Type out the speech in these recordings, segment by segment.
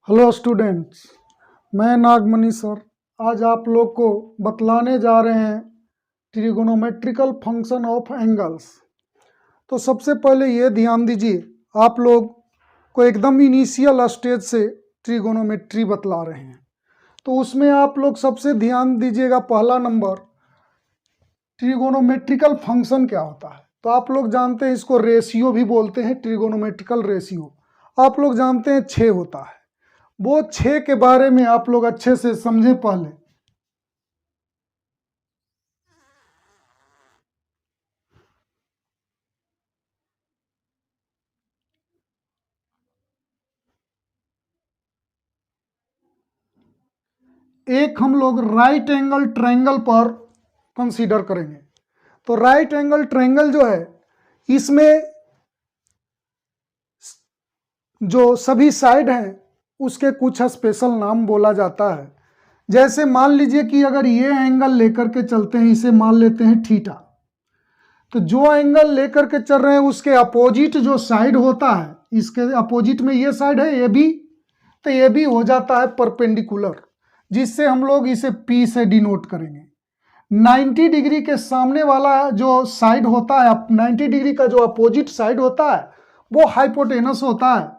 Hello students, मैं नागमणि sir आज आप लोग को बतलाने जा रहे हैं ट्रिगोनोमेट्रिकल फंक्शन ऑफ एंगल्स। तो सबसे पहले ये ध्यान दीजिए, आप लोग को एकदम इनिशियल स्टेज से ट्रिगोनोमेट्री बतला रहे हैं। तो उसमें आप लोग सबसे ध्यान दीजिएगा, पहला नंबर ट्रिगोनोमेट्रिकल फंक्शन क्या होता है। तो आप लोग जानते हैं इसको रेशियो भी बोलते हैं, ट्रिगोनोमेट्रिकल रेशियो। आप लोग जानते हैं 6 होता है। वो 6 के बारे में आप लोग अच्छे से समझें। पहले एक हम लोग राइट एंगल ट्रायंगल पर कंसीडर करेंगे। तो राइट एंगल ट्रायंगल जो है, इसमें जो सभी साइड हैं उसके कुछ स्पेशल नाम बोला जाता है। जैसे मान लीजिए कि अगर ये एंगल लेकर के चलते हैं, इसे मान लेते हैं थीटा। तो जो एंगल लेकर के चल रहे हैं उसके अपोजिट जो साइड होता है, इसके अपोजिट में ये साइड है, ये भी, तो ये भी हो जाता है परपेंडिकुलर, जिससे हम लोग इसे P से डिनोट करेंगे। 90 डिग्री के सामने वाला जो साइड होता है, 90 डिग्री का जो अपोजिट साइड होता है वो हाइपोटेनस होता है,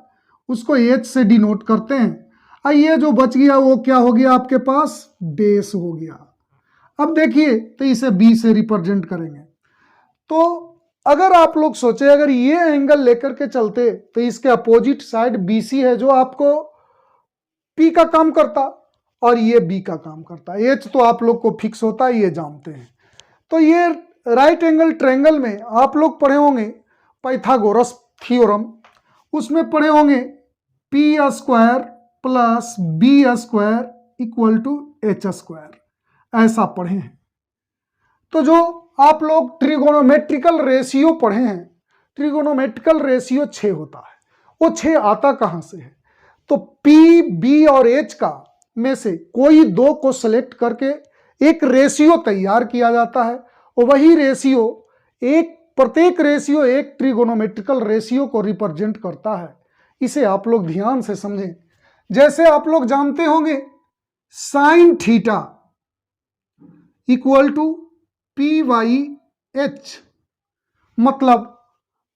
उसको H से डिनोट करते हैं। और ये जो बच गया वो क्या हो गया, आपके पास बेस हो गया। अब देखिए, तो इसे B से रिप्रेजेंट करेंगे। तो अगर आप लोग सोचे, अगर ये एंगल लेकर के चलते तो इसके अपोजिट साइड BC है जो आपको P का काम करता, और ये B का काम करता है। H तो आप लोग को फिक्स होता है, ये जानते हैं। तो ये राइट एंगल ट्रायंगल में आप लोग पढ़े होंगे पाइथागोरस थ्योरम, उसमें पढ़े होंगे P² plus B² equal to H², ऐसा पढ़े हैं। तो जो आप लोग ट्रिगोनोमेट्रिकल रेशियो पढ़े हैं, ट्रिगोनोमेट्रिकल रेशियो 6 होता है। वो 6 आता कहां से है, तो P, B और H का में से कोई दो को सेलेक्ट करके एक रेशियो तैयार किया जाता है, और वही रेशियो प्रत्येक रेशियो एक ट्रिगोनोमेट्रिकल रेशियो को रिप्रेजेंट करता है। इसे आप लोग ध्यान से समझें। जैसे आप लोग जानते होंगे sine theta equal to PYH, मतलब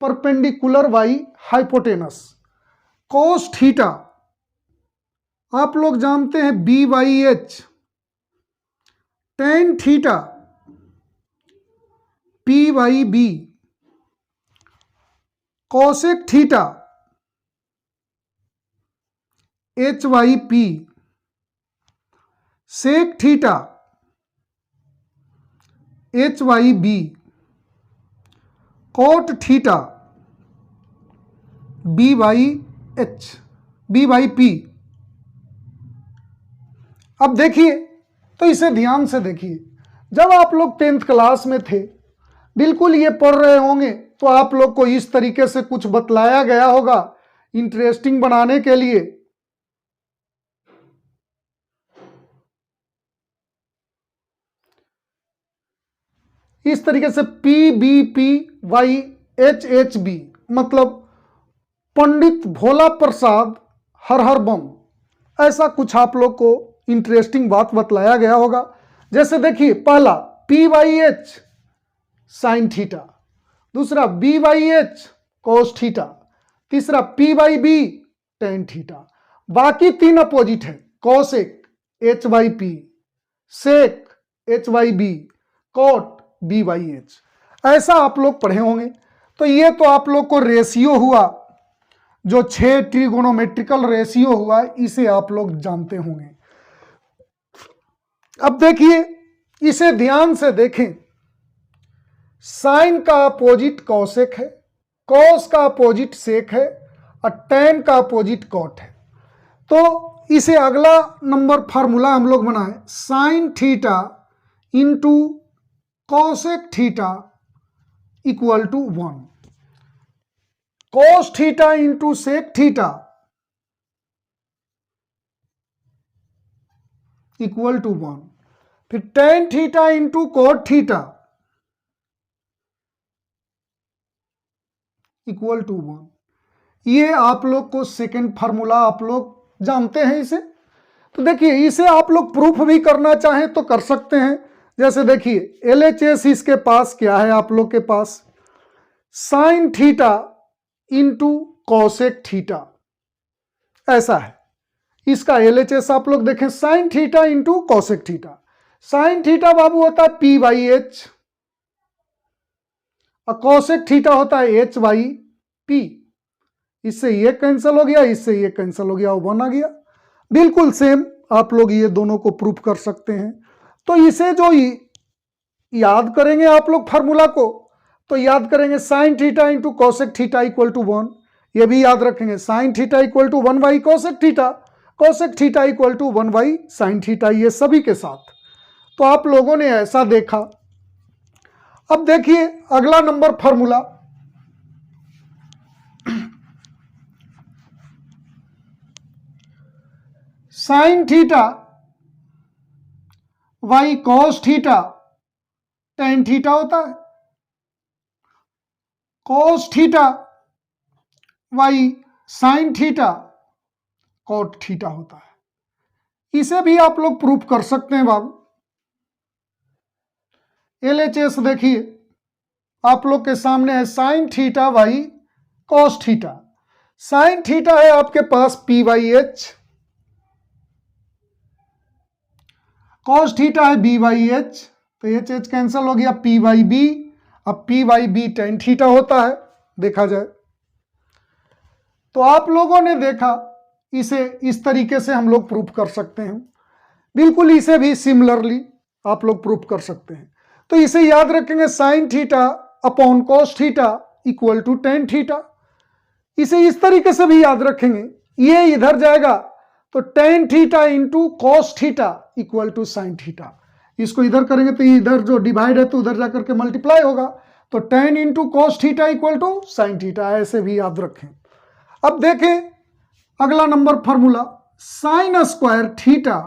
perpendicular by hypotenuse. Cos theta आप लोग जानते हैं BYH। Tan theta PYB। Cosec theta HYP। Sec theta HYB। Cot theta BYP। अब देखिए, तो इसे ध्यान से देखिए। जब आप लोग 10th क्लास में थे, बिल्कुल ये पढ़ रहे होंगे, तो आप लोग को इस तरीके से कुछ बतलाया गया होगा इंटरेस्टिंग बनाने के लिए। इस तरीके से PBPYHHB, मतलब पंडित भोला प्रसाद हर हर बम, ऐसा कुछ आप लोग को इंटरेस्टिंग बात बतलाया गया होगा। जैसे देखिए, पहला PYH साइन थीटा, दूसरा BYH कोस थीटा, तीसरा PYB टेन थीटा। बाकी तीन अपोजिट है, कोसेक HYP, सेक HYB, कोट BYH। ऐसा आप लोग पढ़े होंगे। तो ये तो आप लोग को रेशियो हुआ, जो 6 ट्रिगोनोमेट्रिकल रेशियो हुआ, इसे आप लोग जानते होंगे। अब देखिए, इसे ध्यान से देखें। साइन का अपोजिट कॉसेक है, कॉस का अपोजिट सेक है, और टेन का अपोजिट कॉट है। तो इसे अगला नंबर फार्मूला हम लोग बनाए, sine theta into cosec theta equal to 1, cos theta into sec theta equal to 1, फिर tan theta into cot theta equal to 1। ये आप लोग को सेकेंड फार्मूला आप लोग जानते हैं इसे। तो देखिए इसे आप लोग प्रूफ भी करना चाहें तो कर सकते हैं। जैसे देखिए LHS इसके पास क्या है, आप लोग के पास sine theta into cosec theta ऐसा है। इसका LHS आप लोग देखें sine theta into cosec theta. Sine theta बाबू होता है P/H और कॉसेक थीटा होता है H/P। इससे ये कैंसिल हो गया, इससे ये कैंसिल हो गया, वो 1 आ गया। बिल्कुल सेम आप लोग ये दोनों को प्रूफ कर सकते हैं। तो इसे जो याद करेंगे आप लोग फार्मूला को, तो याद करेंगे sine theta into cosec theta equal to 1। ये भी याद रखेंगे sine theta equal to 1 cosec theta, cosec theta equal to 1 sine theta, ये सभी के साथ। तो आप लोगों ने ऐसा देखा। अब देखिए अगला number formula, sine theta by cos theta tan theta होता है, cos theta by sine theta cot theta होता है। इसे भी आप लोग प्रूफ कर सकते हैं बाबू। LHS देखिए आप लोग के सामने है sine theta by cos theta. Sine theta है आपके पास P/H, कॉस थीटा है B/H, तो H कैंसिल हो गया, P/B। अब P/B टेन थीटा होता है देखा जाए। तो आप लोगों ने देखा इसे इस तरीके से हम लोग प्रूफ कर सकते हैं। बिल्कुल इसे भी सिमिलरली आप लोग प्रूफ कर सकते हैं। तो इसे याद रखेंगे sine theta upon cos theta equal to tan theta. इसे इस तरीके से भी याद रखेंगे, ये इधर जाएगा तो tan theta into cos theta equal to sine theta. इसको इधर करेंगे तो इधर जो डिवाइड है तो उधर जाकर के मल्टीप्लाई होगा, तो tan into cos theta equal to sine theta, ऐसे भी याद रखें। अब देखें अगला number formula, sine square theta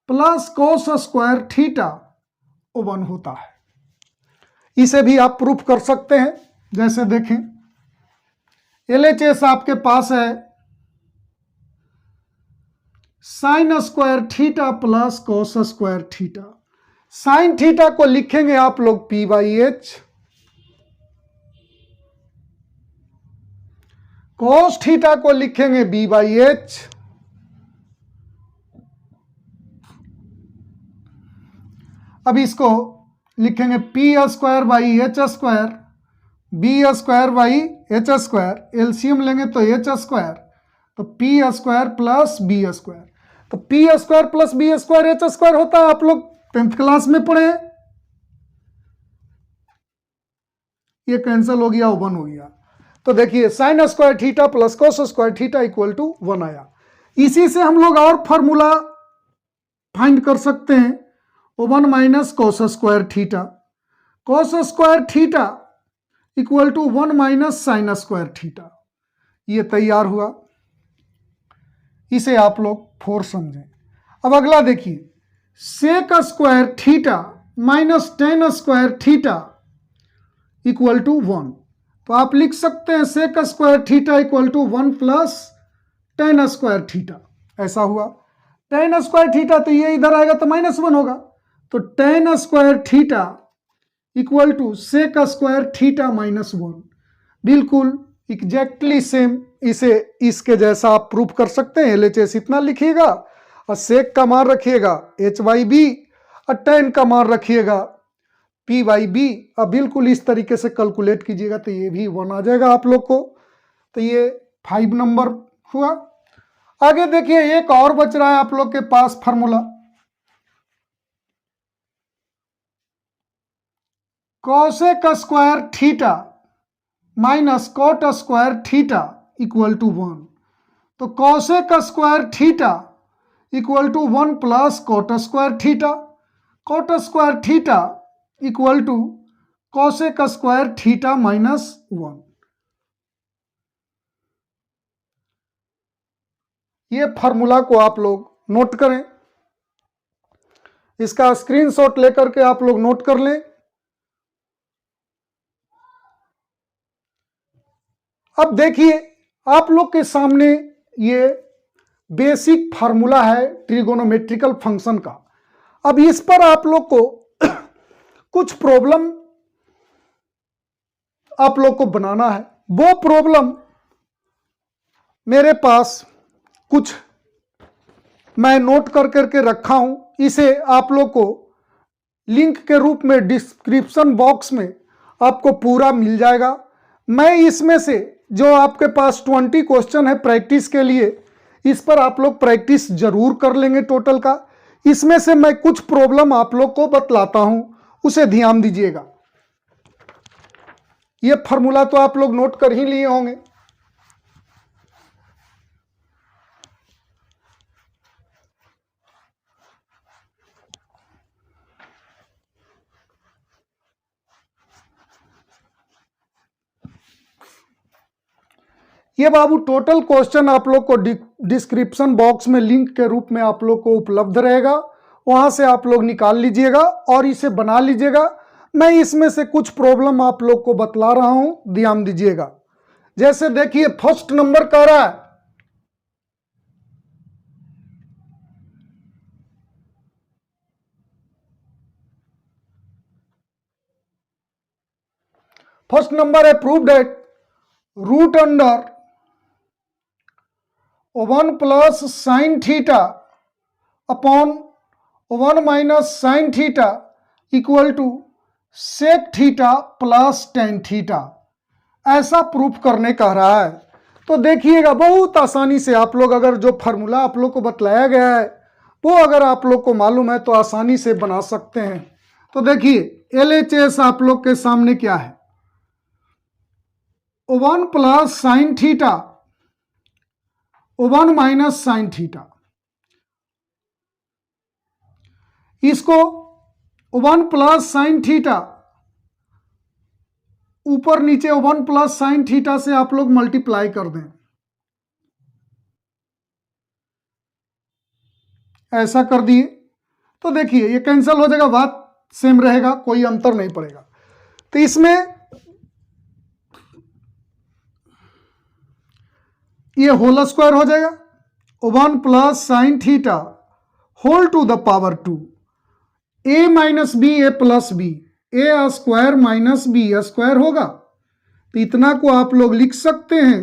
plus cos square theta 1 होता है। इसे भी आप प्रूफ कर सकते हैं। जैसे देखें LHS आपके पास है sign square theta plus cos square theta. Sine theta को लिखेंगे आप लोग P/H, कॉस थीटा को लिखेंगे B/H, अब इसको लिखेंगे P² B² H², एलसीएम लेंगे तो H², तो P² प्लस B², तो P² प्लस B² H² होता है, आप लोग 10th क्लास में पढ़े। ये कैंसिल हो गया, 1 हो गया। तो देखिए sine square theta plus cos square theta equal to 1 आया। इसी से हम लोग और फॉर्मूला फाइंड कर सकते हैं, 1 minus cos square theta, cos square theta equal to 1 minus sine square theta. ये तैयार हुआ। इसे आप लोग 4 समझें। अब अगला देखिए, sec square theta minus tan square theta equal to 1। तो आप लिख सकते हैं sec square theta equal to 1 plus tan square theta, ऐसा हुआ। टेन स्क्वायर थीटा तो ये इधर आएगा तो -1 होगा, तो tan square theta equal to sec square theta -1। बिल्कुल एग्जैक्टली सेम, इसे इसके जैसा आप प्रूफ कर सकते हैं। LHS इतना लिखिएगा और सेक का मान रखिएगा H/B और टेन का मान रखिएगा P/B। अब बिल्कुल इस तरीके से कैलकुलेट कीजिएगा तो ये भी 1 आ जाएगा आप लोग को। तो ये 5 नंबर हुआ। आगे देखिए एक और बच रहा है आप लोग के पास formula, cosec square theta minus cot square theta equal to 1। तो cosec square theta equal to 1 plus cot square theta, cot square theta equal to cosec square theta -1। ये फार्मूला को आप लोग नोट करें, इसका स्क्रीनशॉट लेकर के आप लोग नोट कर लें। अब देखिए आप लोग के सामने ये बेसिक फार्मूला है ट्रिगोनोमेट्रिकल फंक्शन का। अब इस पर आप लोग को कुछ प्रॉब्लम आप लोग को बनाना है। वो प्रॉब्लम मेरे पास कुछ मैं नोट कर करके रखा हूं, इसे आप लोग को लिंक के रूप में डिस्क्रिप्शन बॉक्स में आपको पूरा मिल जाएगा। मैं इसमें से जो आपके पास 20 क्वेश्चन है प्रैक्टिस के लिए, इस पर आप लोग प्रैक्टिस जरूर कर लेंगे टोटल का। इसमें से मैं कुछ प्रॉब्लम आप लोग को बतलाता हूं, उसे ध्यान दीजिएगा। ये फॉर्मूला तो आप लोग नोट कर ही लिए होंगे। ये बाबू टोटल क्वेश्चन आप लोग को डिस्क्रिप्शन बॉक्स में लिंक के रूप में आप लोग को उपलब्ध रहेगा, वहां से आप लोग निकाल लीजिएगा और इसे बना लीजिएगा। मैं इसमें से कुछ प्रॉब्लम आप लोग को बतला रहा हूं, ध्यान दीजिएगा। जैसे देखिए फर्स्ट नंबर कह रहा है फर्स्ट नंबर है prove that root under 1 plus sine theta upon 1 minus sine theta equal to sec theta plus tan theta, ऐसा प्रूफ करने कह रहा है। तो देखिएगा बहुत आसानी से आप लोग अगर जो फार्मूला आप लोग को बतलाया गया है वो अगर आप लोग को मालूम है तो आसानी से बना सकते हैं। तो देखिए LHS आप लोग के सामने क्या है, 1 plus sine theta 1 minus sine theta, इसको 1 प्लस साइन थीटा ऊपर नीचे 1 प्लस साइन थीटा से आप लोग मल्टीप्लाई कर दें, ऐसा कर दिए तो देखिए ये कैंसिल हो जाएगा, बात सेम रहेगा, कोई अंतर नहीं पड़ेगा। तो इसमें ये होल स्क्वायर हो जाएगा, 1 plus sine theta whole to the power 2, a minus B A plus B, A square minus B square होगा। तो इतना को आप लोग लिख सकते हैं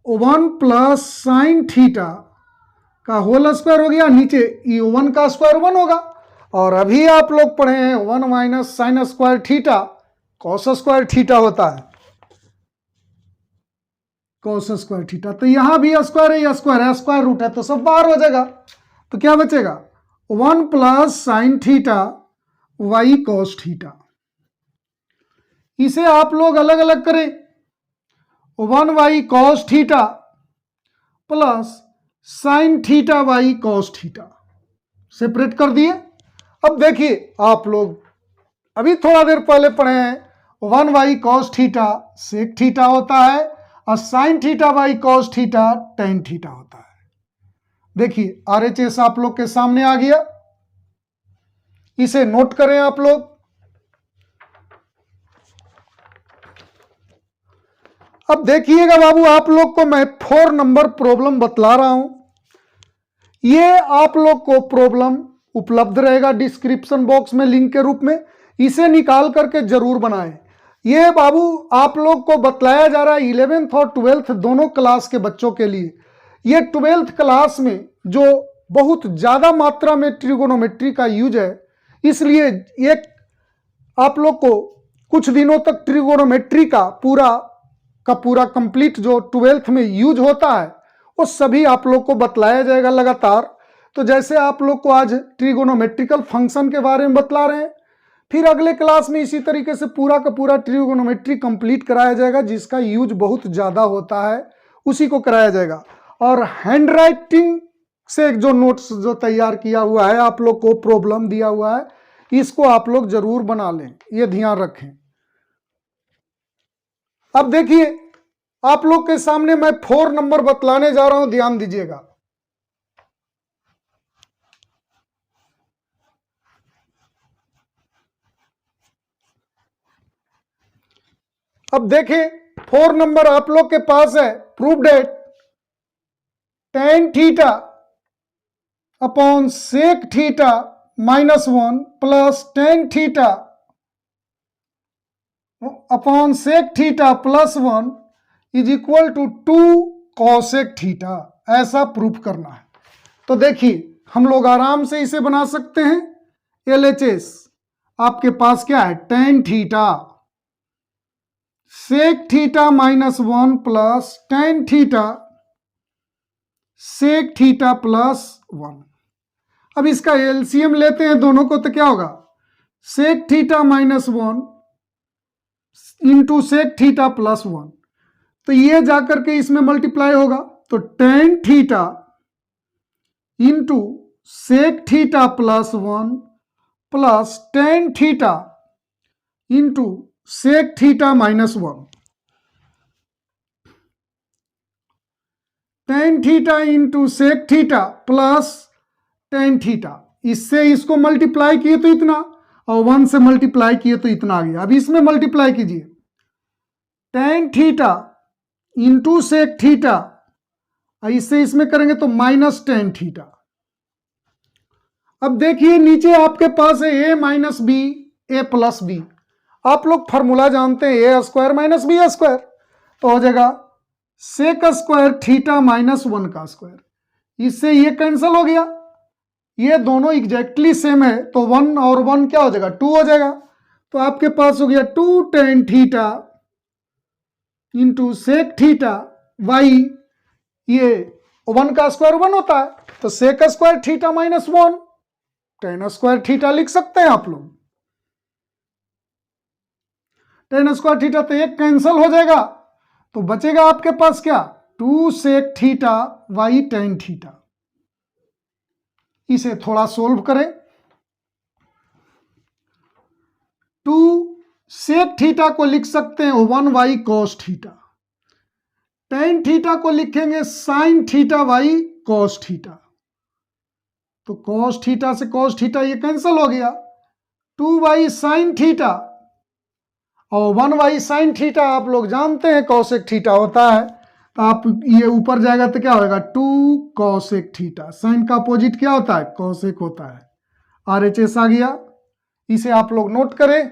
1 प्लस साइन थीटा का होल स्क्वायर हो गया, नीचे ये 1 का स्क्वायर 1 होगा। और अभी आप लोग पढ़े हैं 1 minus sine square theta cos square theta होता है, कॉस स्क्वायर थीटा। तो यहां भी स्क्वायर है, स्क्वायर रूट है तो सब बाहर हो जाएगा। तो क्या बचेगा 1 plus sine theta by cos theta. इसे आप लोग अलग अलग करें, 1 by cos theta plus sine theta by cos theta, separate कर दिए। अब देखिए आप लोग अभी थोड़ा देर पहले पढ़े हैं 1 by cos theta sec theta होता है और sine theta by cos theta tan theta होता है। देखिए RHS आप लोग के सामने आ गया, इसे नोट करें आप लोग। अब देखिएगा बाबू आप लोग को मैं 4 नंबर प्रॉब्लम बतला रहा हूं, ये आप लोग को प्रॉब्लम उपलब्ध रहेगा डिस्क्रिप्शन बॉक्स में लिंक के रूप में, इसे निकाल करके जरूर बनाएं। ये बाबू आप लोग को बतलाया जा रहा है 11th और 12th दोनों क्लास के बच्चों के लिए। ये 12th क्लास में जो बहुत ज़्यादा मात्रा में ट्रिगोनोमेट्री का यूज है, इसलिए एक आप लोग को कुछ दिनों तक ट्रिगोनोमेट्री का पूरा कंप्लीट जो 12th में यूज होता है वो सभी आप लोग को बतलाया जाएगा लगातार। तो जैसे आप लोग को आज ट्रिगोनोमेट्रिकल फंक्शन के बारे में बतला रहे हैं, फिर अगले क्लास में इसी तरीके से पूरा का पूरा ट्रिगोनोमेट्री कंप्लीट कराया जाएगा, जिसका यूज बहुत ज़्यादा होता है उसी को कराया जाएगा। और हैंडराइटिंग से जो नोट्स जो तैयार किया हुआ है आप लोग को प्रॉब्लम दिया हुआ है, इसको आप लोग जरूर बना लें, ये ध्यान रखें। अब देखिए आप लोग के सामने मैं 4 नंबर बतलाने जा रहा हूं, ध्यान दीजिएगा। अब देखें 4 नंबर आप लोग के पास है, prove that tan theta upon sec theta -1 plus tan theta upon sec theta +1 is equal to 2 cosec theta. ऐसा प्रूफ करना है। तो देखिए हम लोग आराम से इसे बना सकते हैं। LHS आपके पास क्या है, tan theta sec theta -1 plus tan theta sec theta +1। अब इसका LCM लेते हैं दोनों को, तो क्या होगा, sec theta -1 into sec theta +1, तो ये जाकर के इसमें मल्टीप्लाई होगा, तो tan theta into sec theta +1 plus tan theta into sec theta -1, tan theta into sec theta plus tan theta, इससे इसको मल्टीप्लाई किए तो इतना, और 1 से मल्टीप्लाई किए तो इतना आ गया। अब इसमें मल्टीप्लाई कीजिए, tan theta into sec theta, इससे इसमें करेंगे तो माइनस टेन थीटा। अब देखिए नीचे आपके पास है a minus B A plus B. आप लोग फॉर्मूला जानते हैं, A square minus B square, तो हो जाएगा सेक स्क्वायर थीटा -1 का स्क्वायर। इससे ये कैंसिल हो गया, ये दोनों एग्जैक्टली सेम है, तो 1 और 1 क्या हो जाएगा, 2 हो जाएगा। तो आपके पास हो गया 2 tan theta into sec theta by, ये 1 का स्क्वायर 1 होता है, तो sec square theta -1 tan square theta लिख सकते हैं आप लोग। टेन स्क्वायर थीटा तो एक कैंसिल हो जाएगा, तो बचेगा आपके पास क्या, 2 sec theta by tan theta. इसे थोड़ा सोल्व करें, 2 सेक थीटा को लिख सकते हैं 1 by cos theta, tan theta को लिखेंगे sine theta by cos theta, तो कॉस थीटा से कॉस थीटा ये कैंसिल हो गया, 2 वाई साइन थीटा और 1 वाई साइन थीटा आप लोग जानते हैं कॉसेक थीटा होता है, तो आप ये ऊपर जाएगा तो क्या होगा, 2 कॉसेक थीटा। साइन का अपोजिट क्या होता है, कॉसेक होता है। RHS आ गया, इसे आप लोग नोट करें।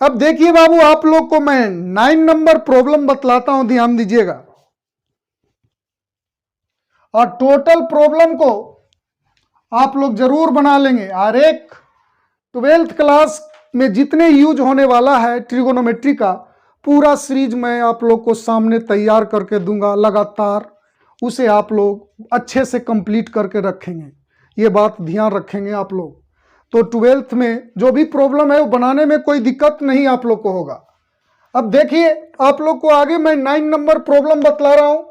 अब देखिए बाबू, आप लोग को मैं 9 नंबर प्रॉब्लम बतलाता हूं, ध्यान दीजिएगा, और टोटल प्रॉब्लम को आप लोग जरूर बना लेंगे। और एक 12th क्लास में जितने यूज होने वाला है ट्रिगोनोमेट्री का पूरा सीरीज मैं आप लोग को सामने तैयार करके दूंगा लगातार, उसे आप लोग अच्छे से कंप्लीट करके रखेंगे, ये बात ध्यान रखेंगे आप लोग। तो 12th में जो भी प्रॉब्लम है वो बनाने में कोई दिक्कत नहीं आप लोग को होगा। अब देखिए आप लोग को आगे मैं 9 नंबर प्रॉब्लम बतला रहा हूं।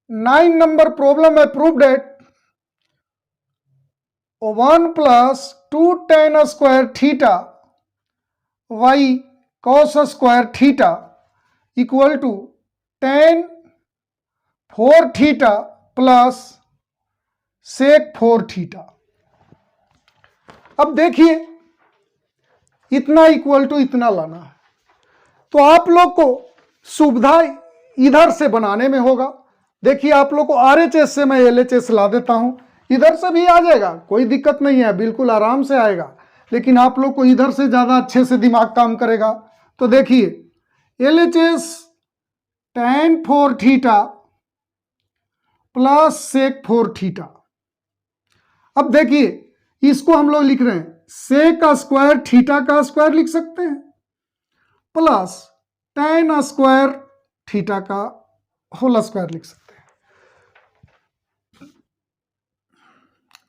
नाइन नंबर प्रॉब्लम है, prove that 1 plus 2 tan square theta by cos square theta equal to tan 4 theta plus sec 4 theta. अब देखिए इतना इक्वल टू इतना लाना है, तो आप लोग को सुविधा इधर से बनाने में होगा। देखिए आप लोग को RHS से मैं LHS ला देता हूं, इधर से भी आ जाएगा, कोई दिक्कत नहीं है, बिल्कुल आराम से आएगा, लेकिन आप लोग को इधर से ज़्यादा अच्छे से दिमाग काम करेगा। तो देखिए LHS tan 4 theta plus sec 4 theta. अब देखिए इसको हम लोग लिख रहे हैं सेक स्क्वायर थीटा का स्क्वायर लिख सकते हैं प्लस tan स्क्वायर थीटा का होल स्क्वायर लिख सकते हैं।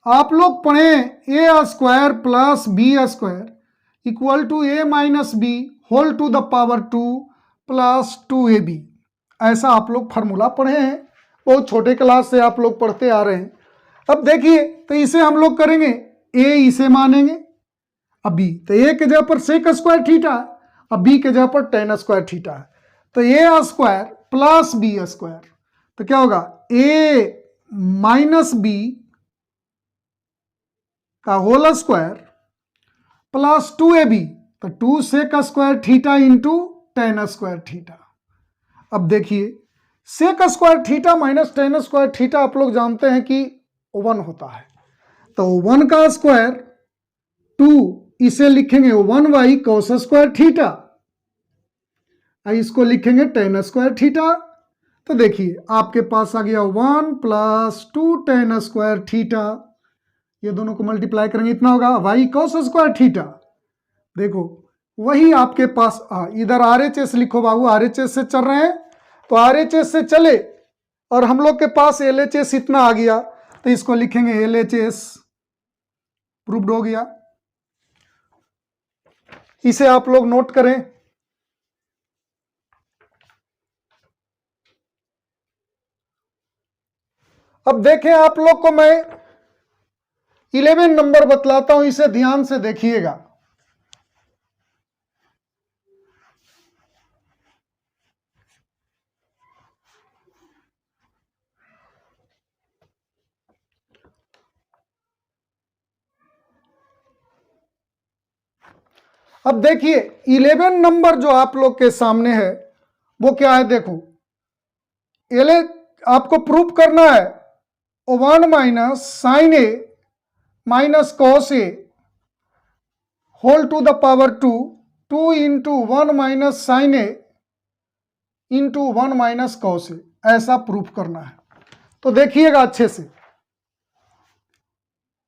आप लोग पढ़े a square plus B square equal to a minus B whole to the power 2 plus 2ab, ऐसा आप लोग फार्मूला पढ़े हैं, बहुत छोटे क्लास से आप लोग पढ़ते आ रहे हैं। अब देखिए तो इसे हम लोग करेंगे, ए इसे मानेंगे, अब बी, तो ए के जगह पर सेक स्क्वायर थीटा है, अब बी के जगह पर टेन स्क्वायर थीटा है, तो A square plus B square, तो क्या होगा ए माइनस बी का होल स्क्वायर प्लस 2ab, तो 2 sec square theta into tan square theta. अब देखिए sec square theta minus tan square theta आप लोग जानते हैं कि 1 होता है, तो 1 का स्क्वायर 2, इसे लिखेंगे 1 cos स्क्वायर थीटा, इसको लिखेंगे टेन स्क्वायर थीटा। तो देखिए आपके पास आ गया 1 प्लस 2 टेन स्क्वायर थीटा, ये दोनों को मल्टीप्लाई करेंगे इतना होगा y cos स्क्वायर थीटा। देखो वही आपके पास इधर RHS लिखो बाबू, RHS से चल रहे हैं तो RHS से चले और हम लोग के पास LHS इतना आ गया तो इसको लिखेंगे LHS, प्रूव्ड हो गया। इसे आप लोग नोट करें। अब देखें आप लोग को मैं 11 नंबर बतलाता हूं, इसे ध्यान से देखिएगा। अब देखिए 11 नंबर जो आप लोग के सामने है वो क्या है, देखो एल आपको प्रूव करना है 1 minus sine A minus cos A whole to the power 2, 2 into 1 minus sine a into 1 minus cos a, ऐसा प्रूफ करना है। तो देखिएगा अच्छे से,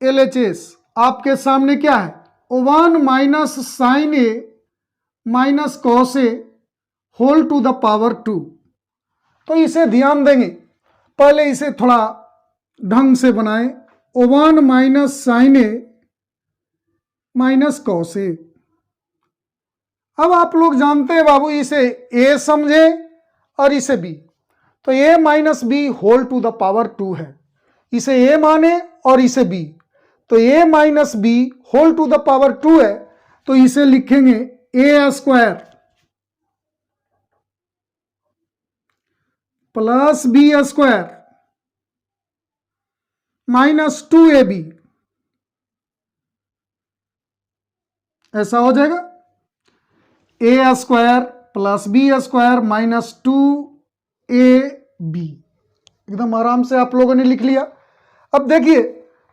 LHS आपके सामने क्या है 1 minus sine A minus cos A whole to the power 2। तो इसे ध्यान देंगे, पहले इसे थोड़ा ढंग से बनाएं, 1 minus sine A minus cos A. अब आप लोग जानते हैं बाबू, इसे a समझे और इसे b, तो a minus B whole to the power 2 है, इसे a माने और इसे b, तो a minus B whole to the power 2 है, तो इसे लिखेंगे a square plus B square minus 2ab, ऐसा हो जाएगा a square plus B square minus 2ab। एकदम आराम से आप लोगों ने लिख लिया। अब देखिए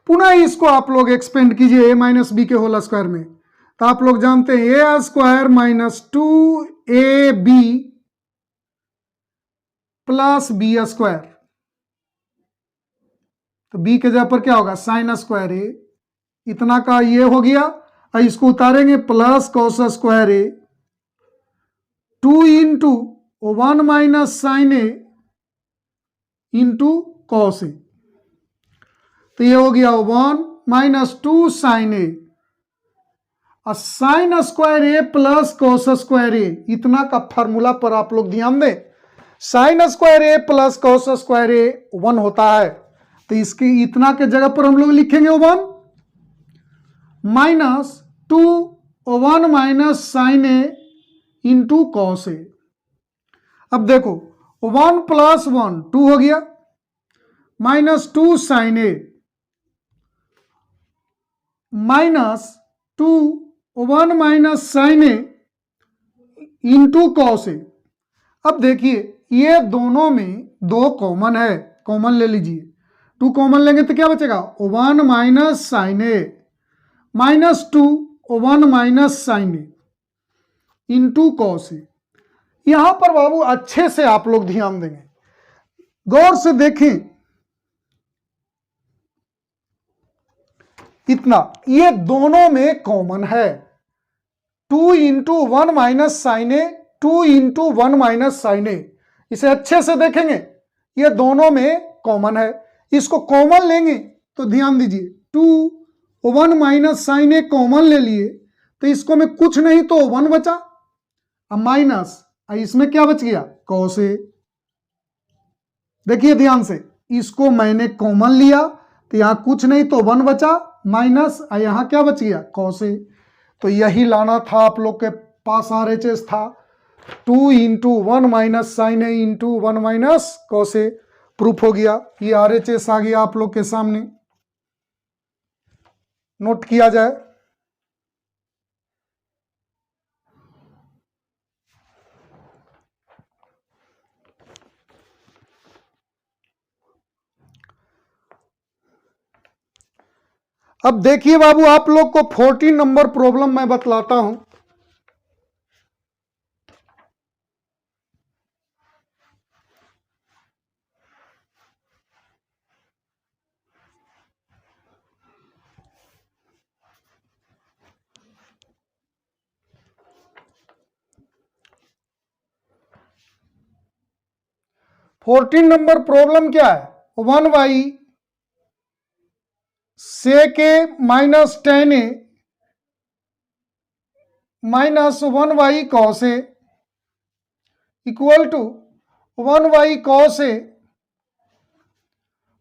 पुनः इसको आप लोग एक्सपेंड कीजिए a माइनस बी के होल स्क्वायर में, तो आप लोग जानते हैं a square minus 2ab plus B square, तो b के जगह पर क्या होगा साइन स्क्वायर ए, इतना का ये हो गया, और इसको उतारेंगे plus cos square A 2 into 1 minus sine a into cos A, तो ये हो गया 1 माइनस 2 साइन ए, और साइन स्क्वायर ए प्लस कॉस स्क्वायर ए, इतना का फॉर्मूला पर आप लोग ध्यान दें, साइन स्क्वायर ए प्लस कॉस स्क्वायर ए 1 होता है, तो इसकी इतना के जगह पर हम लोग लिखेंगे 1 minus 2 1 minus sine a into cos A. अब देखो 1 प्लस 1 2 हो गया, minus 2 sign A minus 2 1 minus sine a into cos A. अब देखिए ये दोनों में 2 कॉमन है, कॉमन ले लीजिए, 2 कॉमन लेंगे तो क्या बचेगा 1 minus sine A minus 2 1 minus sine a into cos A. यहां पर बाबू अच्छे से आप लोग ध्यान देंगे, गौर से देखें, इतना ये दोनों में कॉमन है, 2 इंटू 1 माइनस साइन ए 2 इंटू 1 माइनस साइन ए, इसे अच्छे से देखेंगे ये दोनों में कॉमन है। इसको कॉमन लेंगे तो ध्यान दीजिए 2 1 माइनस साइन ए कॉमन ले लिए, तो इसको में कुछ नहीं तो 1 बचा, अब माइनस इसमें क्या बच गया कॉस ए। देखिए ध्यान से, इसको मैंने कॉमन लिया तो यहां कुछ नहीं तो 1 बचा माइनस, यहां क्या बच गया कॉस ए। तो यही लाना था आप लोग के पास, RHS था 2 into 1 minus sine a into 1 minus cos A, proof हो गया, ये RHS आ गया आप लोग के सामने। नोट किया जाए। अब देखिए बाबू, आप लोग को 14 नंबर प्रॉब्लम मैं बतलाता हूं। फोर्टीन नंबर प्रॉब्लम क्या है? 1y sec A minus 10a minus 1y cos a equal to 1y cos a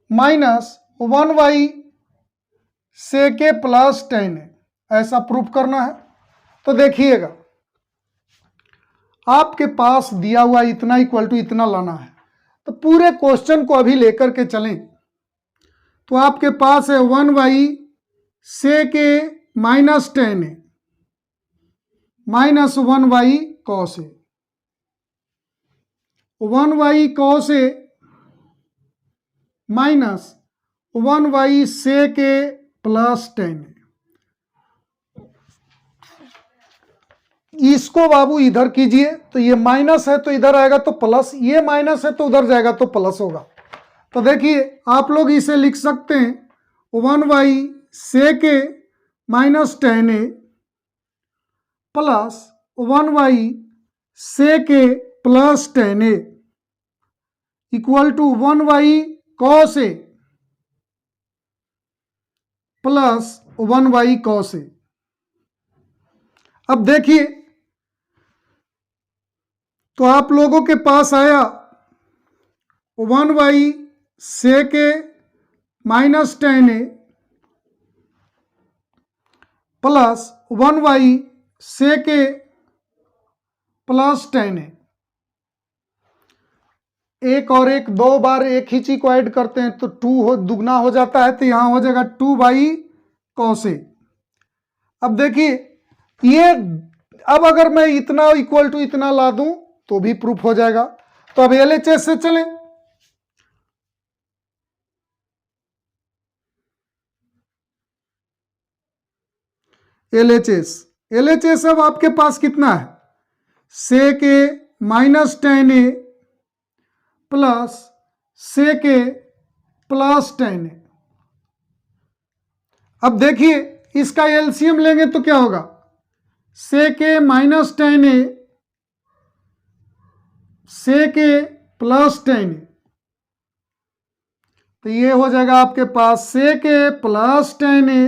minus 1y sec A plus 10a, ऐसा प्रूफ करना है। तो देखिएगा, आपके पास दिया हुआ इतना इक्वल टू इतना लाना है, तो पूरे क्वेश्चन को अभी लेकर के चलें। तो आपके पास है 1y sec A minus 10a minus 1y cos a, 1y cos a minus 1y sec A plus 10a। इसको बाबू इधर कीजिए, तो ये माइनस है तो इधर आएगा तो प्लस, ये माइनस है तो उधर जाएगा तो प्लस होगा। तो देखिए आप लोग इसे लिख सकते हैं 1y sec A minus 10a plus 1y sec A plus 10a equal to 1y cos A plus 1y cos A. अब देखिए, तो आप लोगों के पास आया 1y सेक ए minus 10a plus 1y sec ए प्लस 10a। एक और एक दो बार एक ही चीज को ऐड करते हैं तो 2 दुगना हो जाता है, तो यहां हो जाएगा 2y कॉस ए। अब देखिए ये, अब अगर मैं इतना इक्वल टू इतना ला दूं तो भी प्रूफ हो जाएगा। तो अब LHS से चलें। LHS अब आपके पास कितना है? सेक ए माइनस 10a प्लस सेक ए प्लस 10a। अब देखिए इसका एलसीएम लेंगे तो क्या होगा? सेक ए माइनस 10a सेक ए प्लस 10a, तो ये हो जाएगा आपके पास सेक ए प्लस 10a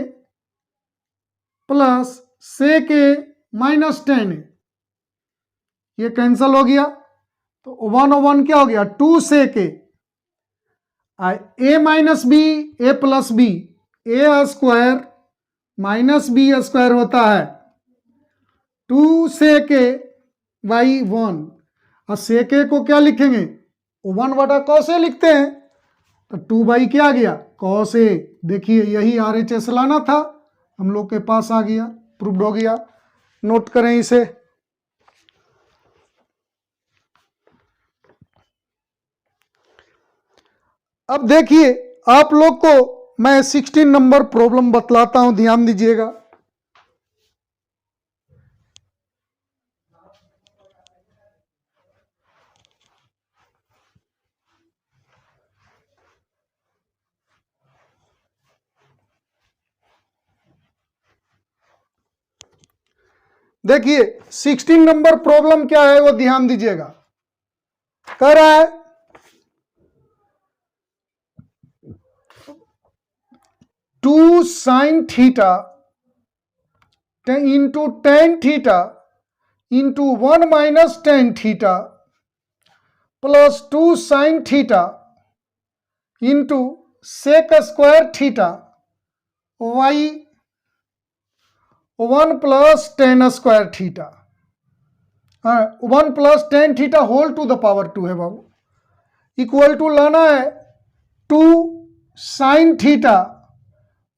प्लस सेक ए माइनस 10a, ये कैंसिल हो गया। तो 1 क्या हो गया? 2 सेक ए minus B A plus B, A square minus B square होता है 2 सेक ए बाई 1, और सेक ए को क्या लिखेंगे? 1 बटा कॉस ए लिखते हैं, तो 2 बाई क्या आ गया? Cos A. देखिए यही RHS लाना था, हम लोग के पास आ गया, प्रूव्ड हो गया। नोट करें इसे। अब देखिए आप लोग को मैं 16 नंबर प्रॉब्लम बतलाता हूं, ध्यान दीजिएगा। देखिए 16 नंबर प्रॉब्लम क्या है वो ध्यान दीजिएगा। कह रहा है 2 sin theta into tan theta into 1 minus tan theta plus 2 sin theta into sec square theta by 1 plus tan square theta, 1 plus tan theta whole to the power 2 है बाबू, इक्वल टू लाना है 2 sin theta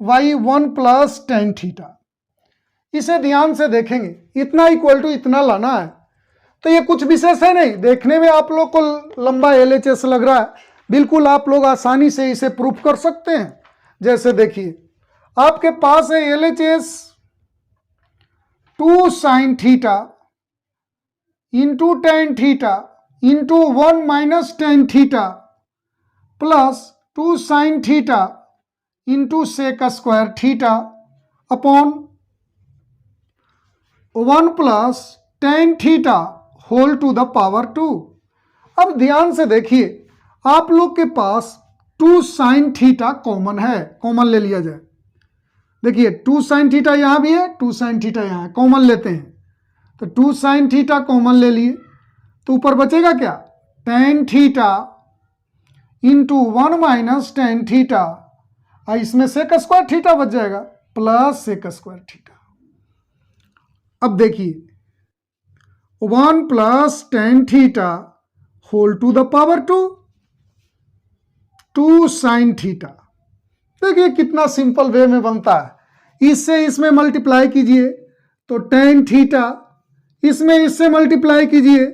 by 1 plus tan theta. इसे ध्यान से देखेंगे, इतना equal to इतना लाना है, तो ये कुछ विशेष है नहीं। देखने में आप लोग को लंबा LHS लग रहा है, बिल्कुल आप लोग आसानी से इसे प्रूफ कर सकते हैं। जैसे देखिए, आपके पास है LHS 2 sine theta into tan theta into 1 minus tan theta plus 2 sine theta into sec square theta upon 1 plus tan theta whole to the power 2। अब ध्यान से देखिए, आप लोग के पास 2 साइन थीटा कॉमन है, कॉमन ले लिया जाए। देखिए 2 साइन थीटा यहां भी है, 2 साइन थीटा यहां है, कॉमन लेते हैं। तो 2 साइन थीटा कॉमन ले लिए, तो ऊपर बचेगा क्या, ten theta into 1 minus tan theta, और इसमें सेक स्क्वायर थीटा बच जाएगा प्लस सेक स्क्वायर थीटा। अब देखिए 1 plus tan theta whole to the power 2, 2 sine theta. देखिए कितना सिंपल वे में बनता है। इससे इसमें मल्टीप्लाई कीजिए तो टेन थीटा, इसमें इससे मल्टीप्लाई कीजिए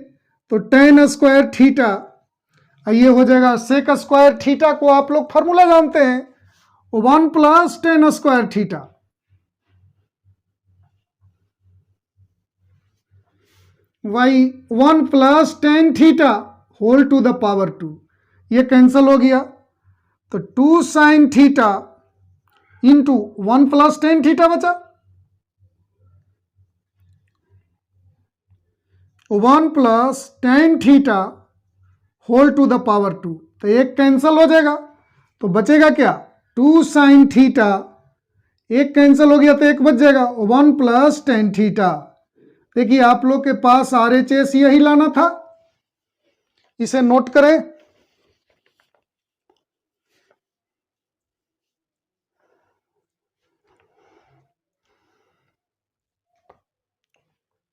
तो टेन स्क्वायर थीटा, ये हो जाएगा सेक स्क्वायर थीटा को आप लोग फॉर्मूला जानते हैं, 1 plus tan square theta. By 1 plus tan theta whole to the power 2, ये कैंसिल हो गया, तो 2 sine theta into 1 plus tan theta बचा, 1 plus tan theta whole to the power 2, तो एक कैंसिल हो जाएगा, तो बचेगा क्या, 2 साइन थीटा, एक कैंसिल हो गया तो एक बच जाएगा, 1 प्लस टेन थीटा। देखिए आप लोग के पास RHS यही लाना था, इसे नोट करें।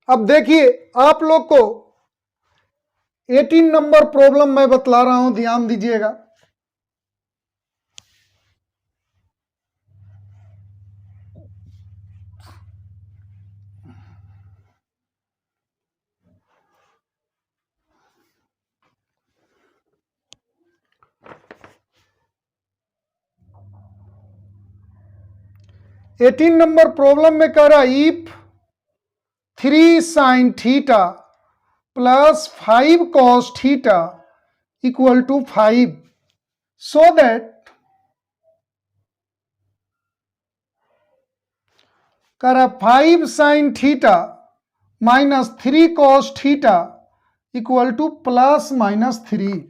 अब देखिए आप लोग को 18 नंबर प्रॉब्लम मैं बतला रहा हूं, ध्यान दीजिएगा। एटीन नंबर प्रॉब्लम में कह रहा है if 3 sine theta plus 5 cos theta equal to 5, so that, कह रहा 5 sine theta minus 3 cos theta equal to plus minus 3।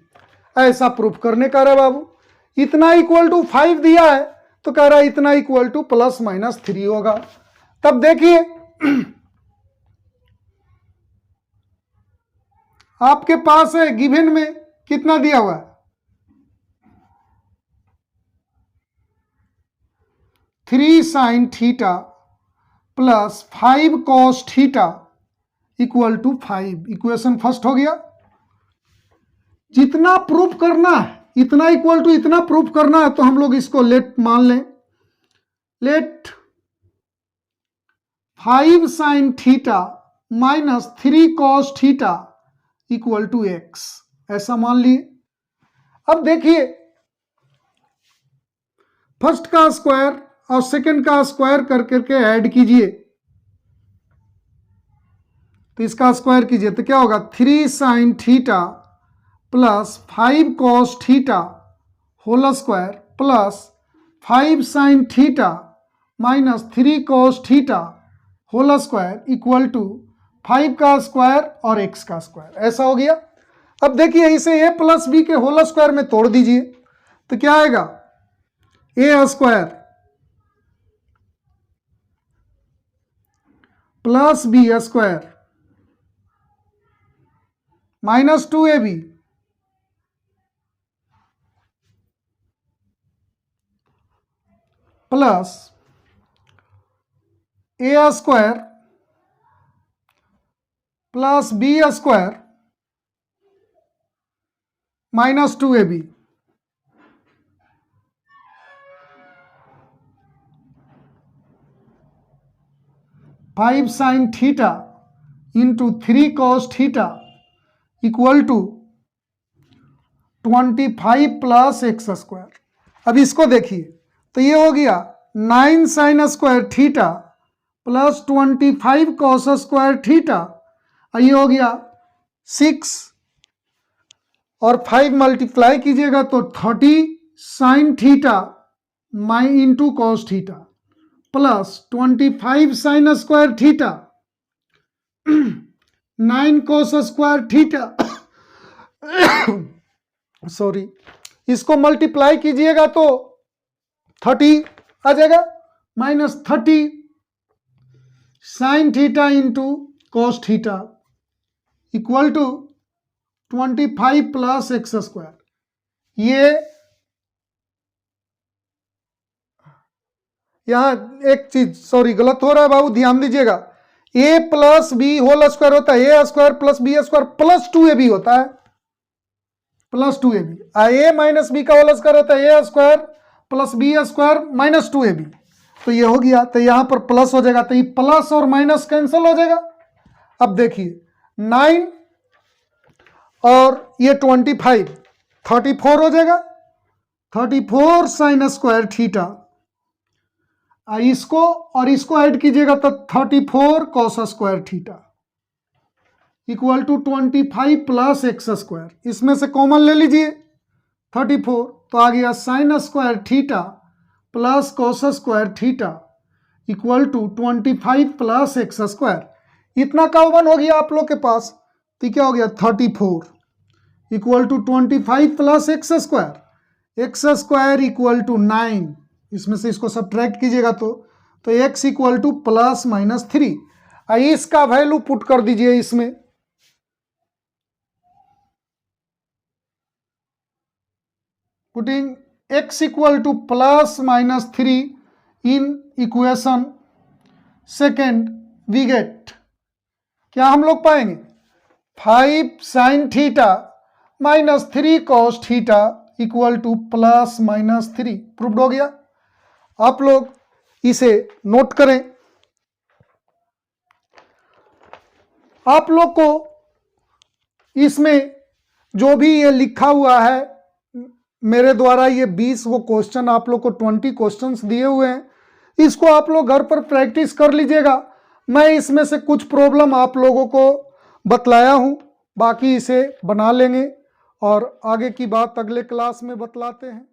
ऐसा प्रूफ करने का रहा बाबू, इतना इक्वल टू 5 दिया है तो कह रहा है इतना इक्वल टू प्लस माइनस 3 होगा। तब देखिए आपके पास है गिवन में कितना दिया हुआ है, 3 sine theta plus 5 cos theta equal to 5। Equation first हो गया। जितना प्रूफ करना है, इतना इक्वल टू इतना प्रूफ करना है, तो हम लोग इसको लेट मान लें, let 5 sine theta minus 3 cos theta equal to x, ऐसा मान लिए। अब देखिए फर्स्ट का स्क्वायर और सेकंड का स्क्वायर कर करके ऐड कीजिए, तो इसका स्क्वायर कीजिए तो क्या होगा, 3 sine theta plus 5 cos theta whole square plus 5 sine theta minus 3 cos theta whole square equal to 5 का स्क्वायर और x का स्क्वायर, ऐसा हो गया। अब देखिए इसे a प्लस बी के होल स्क्वायर में तोड़ दीजिए तो क्या आएगा, a square plus B square minus 2ab plus a square plus B square minus 2ab। 5 sine theta into 3 cos theta equal to 25 plus x square. अब इसको देखिए तो ये हो गया 9 sine square theta plus 25 cos square theta, ये हो गया 6 और 5 मल्टीप्लाई कीजिएगा तो 30 साइन थीटा माई into cos theta plus 25 sine square theta 9 cos square theta sorry, इसको मल्टीप्लाई कीजिएगा तो 30 आ जाएगा minus 30 sine theta into cos theta equal to 25 plus x square. ये यहां एक चीज सॉरी गलत हो रहा है बाबू, ध्यान दीजिएगा। A plus B whole square होता है A square plus B square plus 2ab होता है, plus 2ab। A minus B का होल स्क्वायर होता है A square plus B square minus 2ab। तो ये हो गया, तो यहां पर प्लस हो जाएगा, तो ये प्लस और माइनस कैंसिल हो जाएगा। अब देखिए 9 और ये 25 34 हो जाएगा, 34 साइन स्क्वायर थीटा, इसको और इसको ऐड कीजिएगा तो 34 cos square theta equal to 25 plus x square. इसमें से कॉमन ले लीजिए 34, तो आ गया sine square theta plus cos square theta equal to 25 plus x square. इतना कॉमन हो गया आप लोग के पास, तो क्या हो गया 34 equal to 25 plus x square equal to 9। इसमें से इसको सब्ट्रैक्ट कीजिएगा तो x equal to plus minus 3। इसका वैल्यू पुट कर दीजिए इसमें, putting x equal to plus minus 3 in equation second we get क्या हम लोग पाएंगे 5 sine theta minus 3 cos theta equal to plus minus 3। Proved हो गया। आप लोग इसे नोट करें। आप लोग को इसमें जो भी ये लिखा हुआ है मेरे द्वारा, ये 20 वो क्वेश्चन आप लोग को 20 क्वेश्चंस दिए हुए हैं, इसको आप लोग घर पर प्रैक्टिस कर लीजिएगा। मैं इसमें से कुछ प्रॉब्लम आप लोगों को बतलाया हूं, बाकी इसे बना लेंगे और आगे की बात अगले क्लास में बतलाते हैं।